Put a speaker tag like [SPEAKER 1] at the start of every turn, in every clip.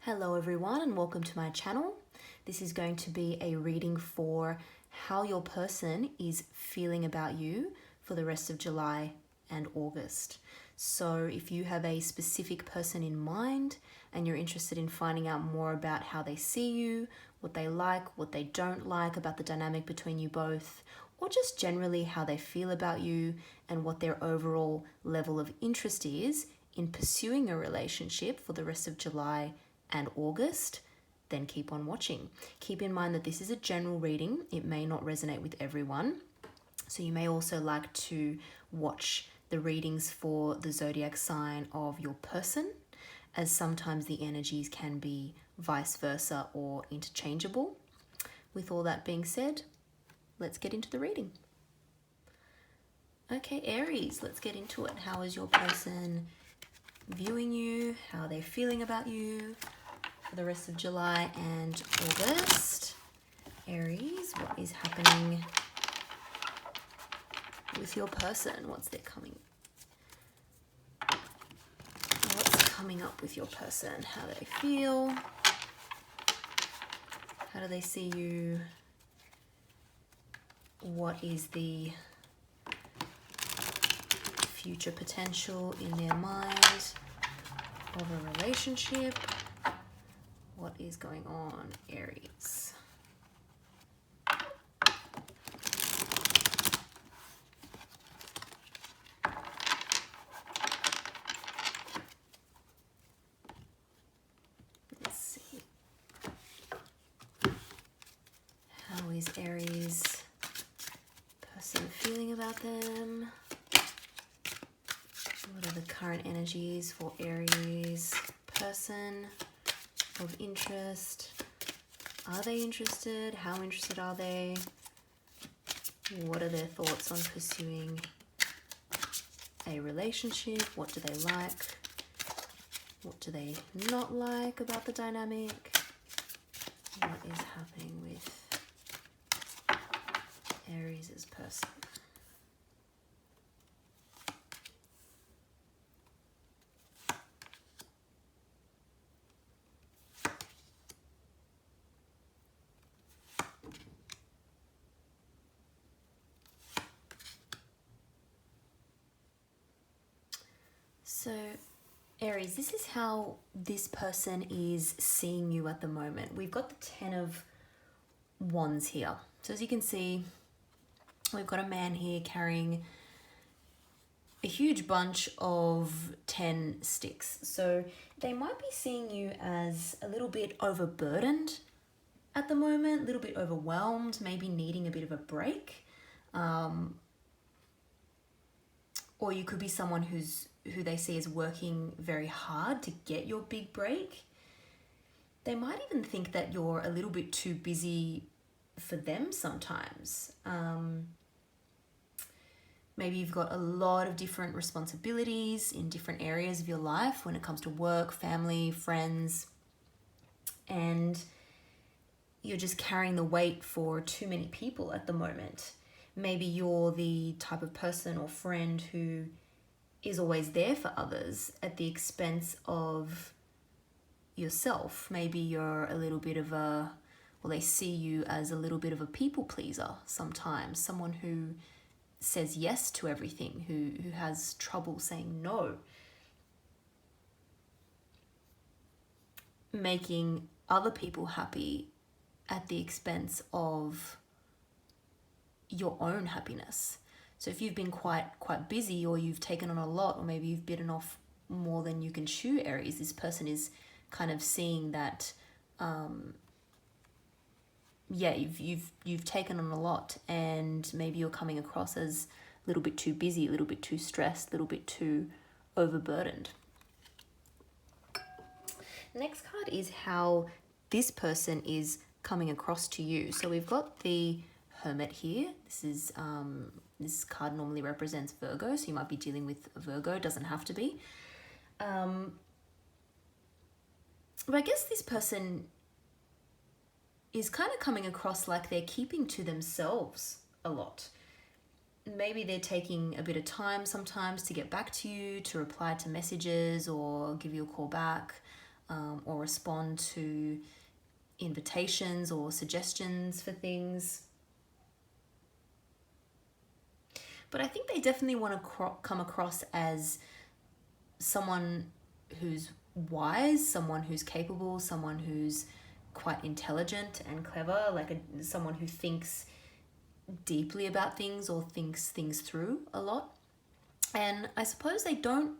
[SPEAKER 1] Hello everyone and welcome to my channel. This is going to be a reading for how your person is feeling about you for the rest of July and August. So if you have a specific person in mind and you're interested in finding out more about how they see you, what they like, what they don't like about the dynamic between you both, or just generally how they feel about you and what their overall level of interest is in pursuing a relationship for the rest of July and August, then keep on watching. Keep in mind that this is a general reading. It may not resonate with everyone. So you may also like to watch the readings for the zodiac sign of your person, as sometimes the energies can be vice versa or interchangeable. With all that being said, let's get into the reading. Okay, Aries, let's get into it. How is your person viewing you? How are they feeling about you for the rest of July and August? Aries, what is happening with your person? What's coming up with your person? How do they feel? How do they see you? What is the future potential in their mind of a relationship? What is going on, Aries? Let's see. How is Aries person feeling about them? What are the current energies for Aries person of interest? Are they interested? How interested are they? What are their thoughts on pursuing a relationship? What do they like? What do they not like about the dynamic? What is happening with Aries' person? So, Aries, this is how this person is seeing you at the moment. We've got the 10 of Wands here. So as you can see, we've got a man here carrying a huge bunch of 10 sticks. So they might be seeing you as a little bit overburdened at the moment, a little bit overwhelmed, maybe needing a bit of a break. Or you could be someone who they see as working very hard to get your big break. They might even think that you're a little bit too busy for them sometimes. Maybe you've got a lot of different responsibilities in different areas of your life when it comes to work, family, friends, and you're just carrying the weight for too many people at the moment. Maybe you're the type of person or friend who is always there for others at the expense of yourself. Maybe you're a little bit of they see you as a little bit of a people pleaser sometimes, someone who says yes to everything, who has trouble saying no. Making other people happy at the expense of your own happiness. So if you've been quite busy, or you've taken on a lot, or maybe you've bitten off more than you can chew, Aries, this person is kind of seeing that you've taken on a lot, and maybe you're coming across as a little bit too busy, a little bit too stressed, a little bit too overburdened. Next card is how this person is coming across to you. So we've got the Hermit here. This card normally represents Virgo, so you might be dealing with Virgo. It doesn't have to be. But I guess this person is kind of coming across like they're keeping to themselves a lot. Maybe they're taking a bit of time sometimes to get back to you, to reply to messages or give you a call back. or respond to invitations or suggestions for things. But I think they definitely want to come across as someone who's wise, someone who's capable, someone who's quite intelligent and clever, like someone who thinks deeply about things or thinks things through a lot. And I suppose they don't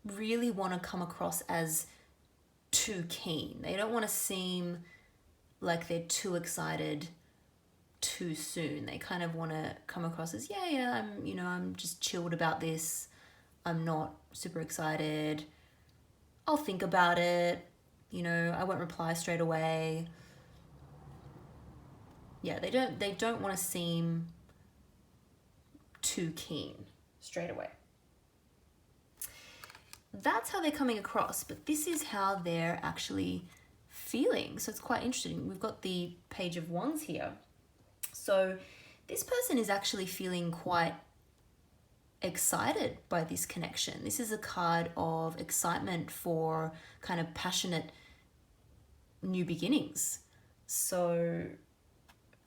[SPEAKER 1] really want to come across as too keen. They don't want to seem like they're too excited too soon. They kind of want to come across as, I'm just chilled about this. I'm not super excited. I'll think about it. I won't reply straight away. Yeah, they don't want to seem too keen straight away. That's how they're coming across, but this is how they're actually feeling. So it's quite interesting. We've got the Page of Wands here. So this person is actually feeling quite excited by this connection. This is a card of excitement for kind of passionate new beginnings. So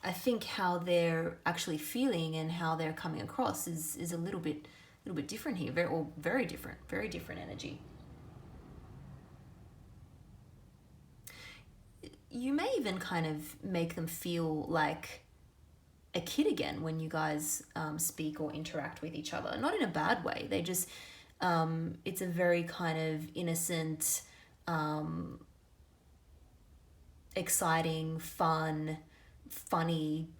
[SPEAKER 1] I think how they're actually feeling and how they're coming across is a little bit different here, very different energy. You may even kind of make them feel like a kid again when you guys speak or interact with each other. Not in a bad way. They just, it's a very kind of innocent, exciting, funny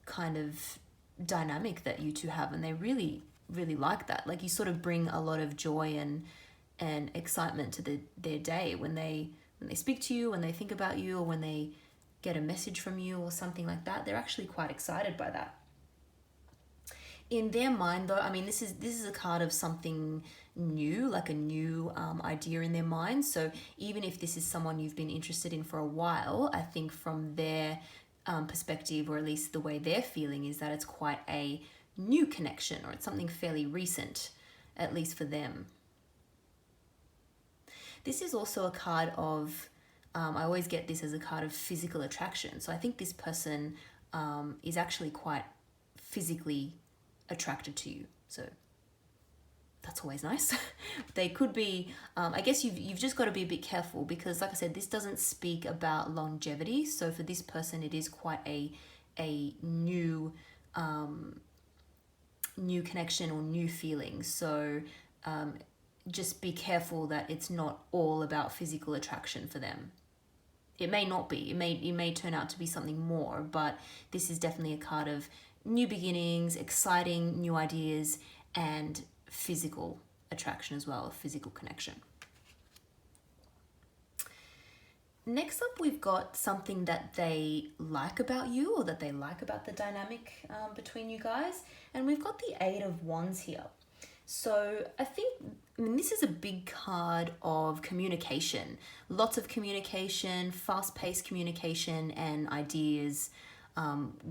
[SPEAKER 1] kind of dynamic that you two have. And they really like that. Like you sort of bring a lot of joy and excitement to their day when they speak to you, when they think about you, or when they get a message from you or something like that. They're actually quite excited by that. In their mind though, I mean, this is a card of something new, like a new idea in their mind. So even if this is someone you've been interested in for a while, I think from their perspective, or at least the way they're feeling, is that it's quite a new connection, or it's something fairly recent, at least for them. This is also a card of, I always get this as a card of physical attraction. So I think this person is actually quite physically attracted to you. So that's always nice. They could be, I guess you've just got to be a bit careful, because like I said, this doesn't speak about longevity. So for this person, it is quite a new connection or new feelings. So just be careful that it's not all about physical attraction for them. It may not be. It may turn out to be something more, but this is definitely a card of new beginnings, exciting new ideas, and physical attraction as well, a physical connection. Next up, we've got something that they like about you, or that they like about the dynamic between you guys. And we've got the Eight of Wands here. So I mean, this is a big card of communication. Lots of communication, fast-paced communication, and ideas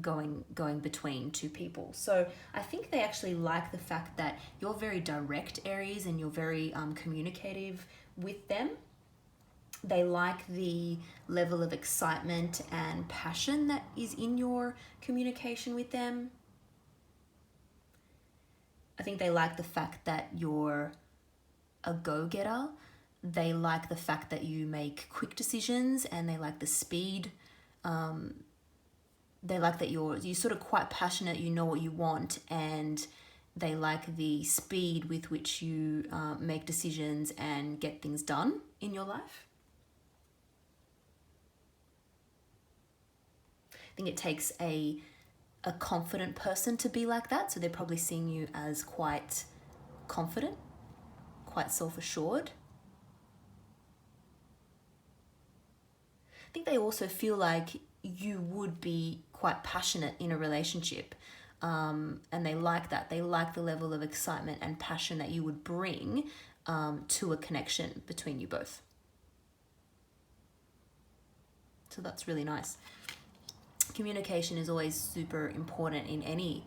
[SPEAKER 1] going between two people. So I think they actually like the fact that you're very direct, Aries, and you're very communicative with them. They like the level of excitement and passion that is in your communication with them. I think they like the fact that you're a go-getter. They like the fact that you make quick decisions, and they like the speed. They like that you're sort of quite passionate, you know what you want, and they like the speed with which you make decisions and get things done in your life. I think it takes a confident person to be like that. So they're probably seeing you as quite confident, quite self-assured. I think they also feel like you would be quite passionate in a relationship. And they like that. They like the level of excitement and passion that you would bring to a connection between you both. So that's really nice. Communication is always super important in any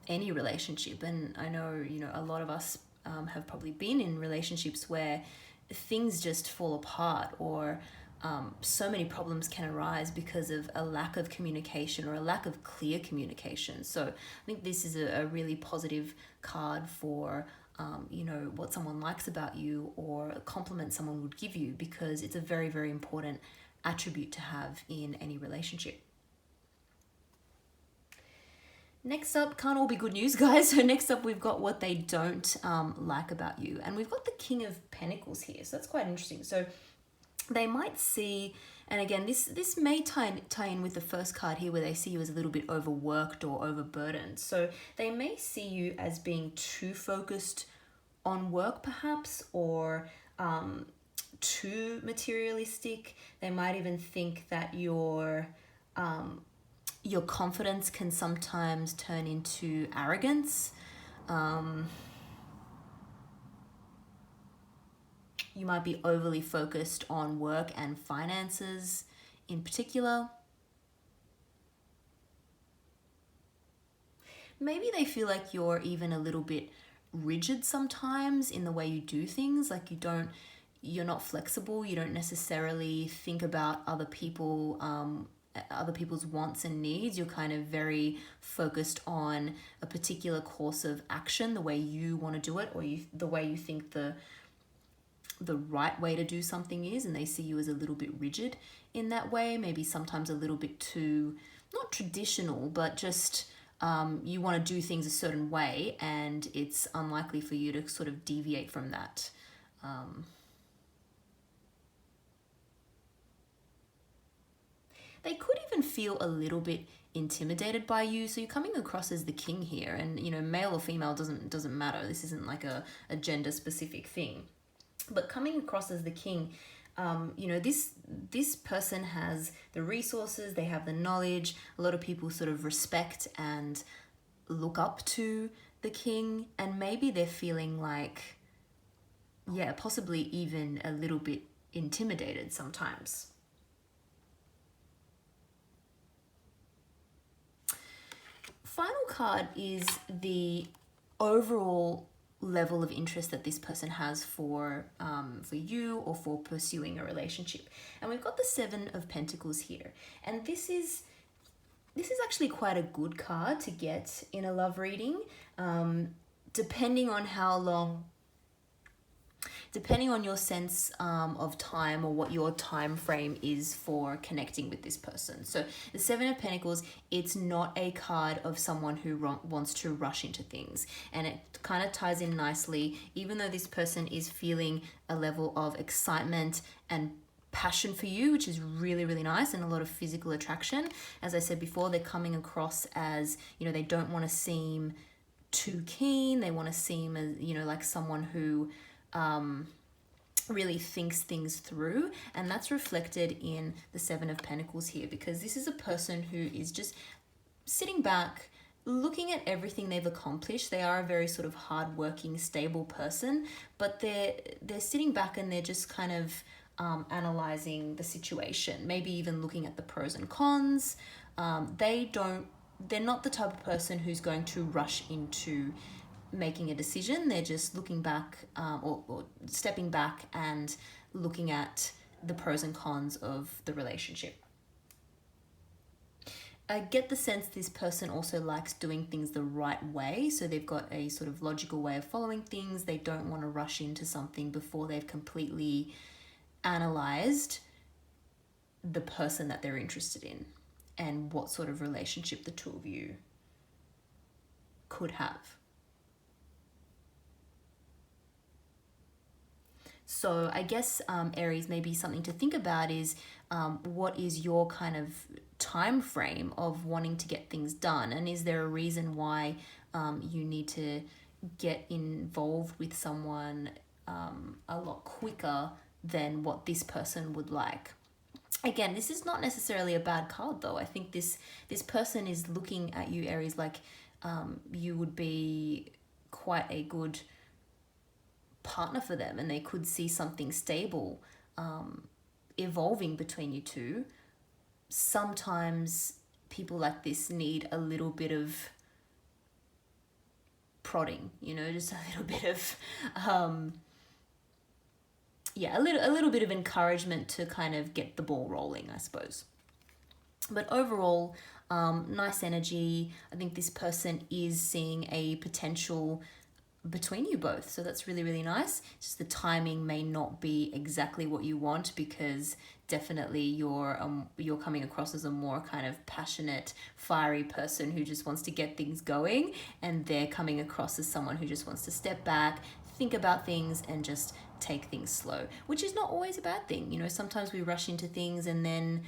[SPEAKER 1] relationship, and I know a lot of us have probably been in relationships where things just fall apart, or so many problems can arise because of a lack of communication or a lack of clear communication. So I think this is a really positive card for what someone likes about you, or a compliment someone would give you, because it's a very, very important attribute to have in any relationship. Next up, can't all be good news, guys. So next up, we've got what they don't like about you. And we've got the King of Pentacles here. So that's quite interesting. So they might see, and again, this may tie in with the first card here, where they see you as a little bit overworked or overburdened. So they may see you as being too focused on work, perhaps, or too materialistic. They might even think that your confidence can sometimes turn into arrogance. You might be overly focused on work and finances in particular. Maybe they feel like you're even a little bit rigid sometimes in the way you do things. Like you're not flexible. You don't necessarily think about other people's wants and needs. You're kind of very focused on a particular course of action, the way you want to do it, or the way you think the right way to do something is, and they see you as a little bit rigid in that way. Maybe sometimes a little bit too, not traditional, but just you want to do things a certain way, and it's unlikely for you to sort of deviate from that. They could even feel a little bit intimidated by you. So you're coming across as the king here, and male or female doesn't matter. This isn't like a gender specific thing. But coming across as the king, this person has the resources, they have the knowledge. A lot of people sort of respect and look up to the king, and maybe they're feeling like, possibly even a little bit intimidated sometimes. Final card is the overall level of interest that this person has for you, or for pursuing a relationship. And we've got the Seven of Pentacles here, and this is actually quite a good card to get in a love reading, depending on your sense of time, or what your time frame is for connecting with this person. So the Seven of Pentacles, it's not a card of someone who wants to rush into things. And it kind of ties in nicely, even though this person is feeling a level of excitement and passion for you, which is really, really nice, and a lot of physical attraction. As I said before, they're coming across as, they don't want to seem too keen. They want to seem as, like someone who really thinks things through, and that's reflected in the Seven of Pentacles here, because this is a person who is just sitting back, looking at everything they've accomplished. They are a very sort of hardworking, stable person, but they're sitting back and they're just kind of analyzing the situation, maybe even looking at the pros and cons. They're not the type of person who's going to rush into making a decision. They're just looking back, or stepping back and looking at the pros and cons of the relationship. I get the sense this person also likes doing things the right way. So they've got a sort of logical way of following things. They don't want to rush into something before they've completely analyzed the person that they're interested in and what sort of relationship the two of you could have. So I guess, Aries, maybe something to think about is what is your kind of time frame of wanting to get things done? And is there a reason why you need to get involved with someone a lot quicker than what this person would like? Again, this is not necessarily a bad card, though. I think this person is looking at you, Aries, like you would be quite a good partner for them, and they could see something stable evolving between you two. Sometimes people like this need a little bit of prodding, just a little bit of yeah, a little bit of encouragement to kind of get the ball rolling, I suppose. But overall, nice energy. I think this person is seeing a potential between you both. So that's really, really nice. Just the timing may not be exactly what you want, because definitely you're coming across as a more kind of passionate, fiery person who just wants to get things going, and they're coming across as someone who just wants to step back, think about things, and just take things slow, which is not always a bad thing. You know, sometimes we rush into things and then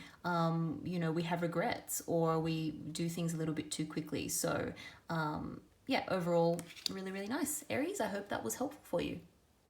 [SPEAKER 1] you know, we have regrets, or we do things a little bit too quickly. So yeah, overall, really, really nice. Aries, I hope that was helpful for you.